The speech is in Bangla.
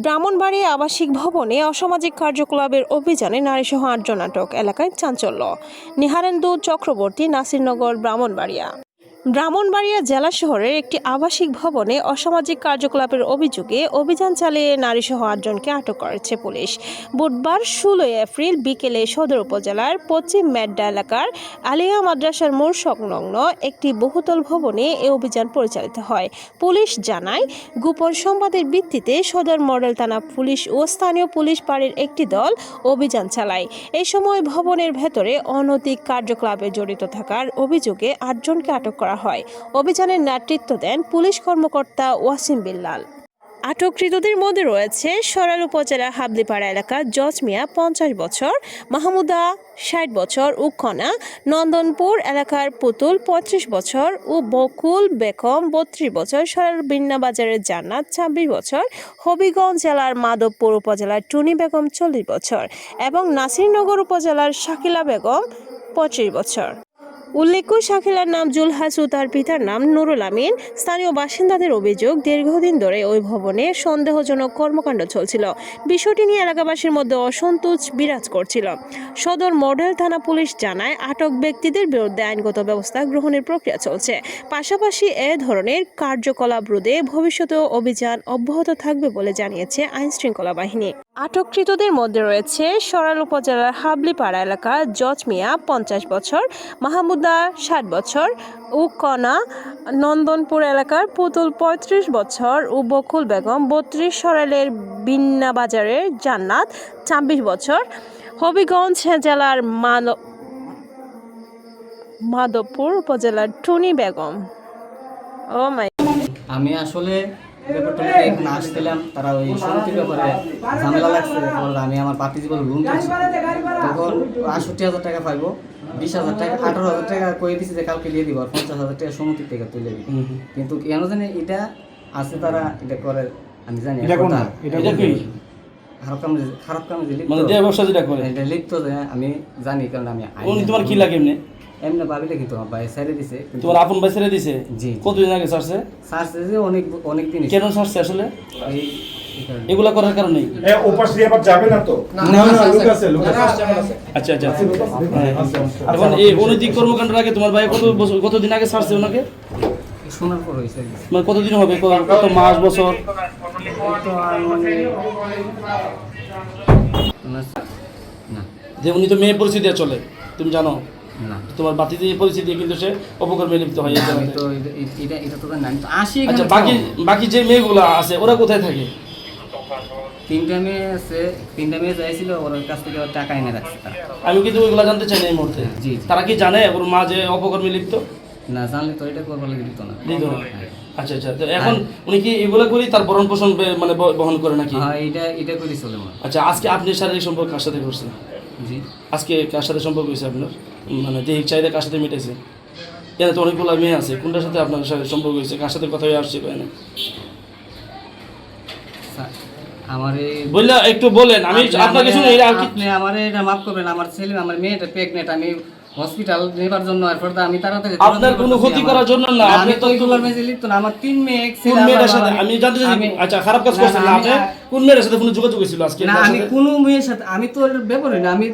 ব্রাহ্মণবাড়িয়া আবাসিক ভবনে অসামাজিক কার্যকলাপের অভিযানে নারীসহ ৮ জন আটক। এলাকায় চাঞ্চল্য। নিহারেন্দু চক্রবর্তী, নাসিরনগর, ব্রাহ্মণবাড়িয়া। ব্রাহ্মণবাড়িয়া জেলা শহরের একটি আবাসিক ভবনে অসামাজিক কার্যকলাপের অভিযোগে অভিযান চালিয়ে নারীসহ ৮ জনকে আটক করেছে পুলিশ। বুধবার ১৬ এপ্রিল বিকেলে সদর উপজেলার পশ্চিম মেড্ডা এলাকার আলিয়া মাদ্রাসার মোড় সংলগ্ন একটি বহুতল ভবনে এ অভিযান পরিচালিত হয়। পুলিশ জানায়, গোপন সংবাদের ভিত্তিতে সদর মডেল থানা পুলিশ ও স্থানীয় পুলিশ ফাঁড়ির একটি দল অভিযান চালায়। এই সময় ভবনের ভেতরে অনৈতিক কার্যকলাপে জড়িত থাকার অভিযোগে ৮ জনকে আটক করা হয়। অভিযানের নেতৃত্ব দেন পুলিশ কর্মকর্তা ওয়াসিম বিল্লাল। আটককৃতদের মধ্যে রয়েছে সরাইল উপজেলার হাবলিপাড়া এলাকার জজ মিয়া ৫০ বছর, মাহমুদা ৬০ বছর ও কনা, নন্দনপুর এলাকার পুতুল ৩৫ বছর ও বকুল বেগম ৩২ বছর, সরাইল বিন্নাবাজারের জান্নাত ২৬ বছর, হবিগঞ্জ জেলার মাধবপুর উপজেলার টুনি বেগম ৪০ বছর এবং নাসিরনগর উপজেলার শাকিলা বেগম ২৫ বছর। উল্লেখ্য, শাকিলার নাম জুলহাস ও তার পিতার নাম নুরুল আমিন। স্থানীয় বাসিন্দাদের অভিযোগ, দীর্ঘদিন ধরে ওই ভবনে সন্দেহজনক কর্মকাণ্ড চলছিল। বিষয়টি নিয়ে এলাকাবাসীর মধ্যে অসন্তোষ বিরাজ করছিল। সদর মডেল থানা পুলিশ জানায়, আটক ব্যক্তিদের বিরুদ্ধে আইনগত ব্যবস্থা গ্রহণের প্রক্রিয়া চলছে। পাশাপাশি এ ধরনের কার্যকলাপ রোধে ভবিষ্যতেও অভিযান অব্যাহত থাকবে বলে জানিয়েছে আইনশৃঙ্খলা বাহিনী। আটককৃতদের মধ্যে রয়েছে সরাইল উপজেলার হাবলিপাড়া এলাকার জজ মিয়া ৫০ বছর, মাহমুদা ৬০ বছর ও কনা, নন্দনপুর এলাকার পুতুল ৩৫ বছর ও বকুল বেগম ৩২, সরাইলের বিন্নাবাজারের জান্নাত ২৬ বছর, হবিগঞ্জ জেলার মাধবপুর উপজেলার টুনি বেগম। ও মাই, আমি আসলে ব্যাপারটা এখানে আসছিলাম, তারা ওই সমিতির ব্যাপারে ঝামেলা লাগছে বললো আমি আমার পাতি জীবন লোন করছি, তখন ৬৮,০০০ টাকা পাইবো, ২০,০০০ টাকা ১৮,০০০ টাকা কয়ে দিচ্ছি যে কালকে দিয়ে দিব, আর ৫০,০০০ টাকা সমিতির থেকে তুলে দিই। কিন্তু কেন জানি এটা আছে, তারা এটা করে আমি জানি খারাপ কামে যে এটা লিপ্ত আমি জানি, কারণ আমি তোমার কি লাগে এমনি এমনি ভাবিলে কিন্তু আমার ভাই ছেড়ে দিছে। তোমার আপন ভাই ছেড়ে দিছে? জি। কতদিন আগে ছাড়ছে? ছাড়ছে যে অনেক দিন। কেন ছাড়ছে আসলে? এই এগুলা করার কারণে ওপাশ দিয়ে আবার যাবে না তো? না লোক আছে। আচ্ছা আচ্ছা। এখন এই অনৈতিক কর্মকাণ্ডের আগে তোমার ভাই কতদিন আগে ছাড়ছে ওনাকে? শোনার পর হয়েছে। মানে কতদিন হবে, কত মাস বছর? না, যে উনি তো মেয়ে পরিস্থিতি চলে, তুমি জানো না তোমার বাতিতে পরিস্থিতি, কিন্তু সে অপকর্মে লিপ্ত হয়। আমি তো এটা তো জানি তো আসি। আচ্ছা, বাকি যে মেয়েগুলো আছে ওরা কোথায় থাকে? তিনটা মেয়ে যাইছিল, ওর কাছ থেকে টাকা এনে রাখছে তারা। আমি কিন্তু ওইগুলো জানতে চাই না এই মুহূর্তে। জি। তারা কি জানে ওর মা যে অপকর্মে লিপ্ত? না, জানলে তো এটা করবার লাগে দিত না। আচ্ছা আচ্ছা। তো এখন উনি কি এগুলো করি তার ভরণ পোষণ মানে বহন করে নাকি? হ্যাঁ, এটা করি চলে মনে। আচ্ছা, আজকে আপনি শারীরিক সম্পর্ক কার সাথে করছেন? জি। আজকে কার সাথে সম্পর্ক হয়েছে আপনার? মানে দৈহিক চাহিদা কার সাথে মিটেছে? এখানে তো অনেকগুলো মেয়ে আছে, কোনটার সাথে আপনার সাথে সম্পর্ক হয়েছে, কার সাথে কথা হয়ে আসছে? আমার বললে একটু বলেন, আমি আপনাকে শুনে আপনি আমার এটা মাফ করবেন। আমার ছেলে, আমার মেয়েটা প্রেগনেন্ট, আমি হসপিটাল নেবার জন্য এরপর আমি তাড়াতাড়ি আপনার কোনো ক্ষতি করার জন্য না, আমি তো এগুলোর মেয়ে লিপ্ত না। আমার 3 মেয়ে, কোন মেয়ের সাথে আমি জানতে চাই। আচ্ছা, খারাপ কাজ করছেন না আপনি? কোন মেয়ের সাথে কোনো যোগাযোগ হয়েছিল আজকে? না, আমি কোনো মেয়ের সাথে, আমি তো ব্যাপারই না। আমি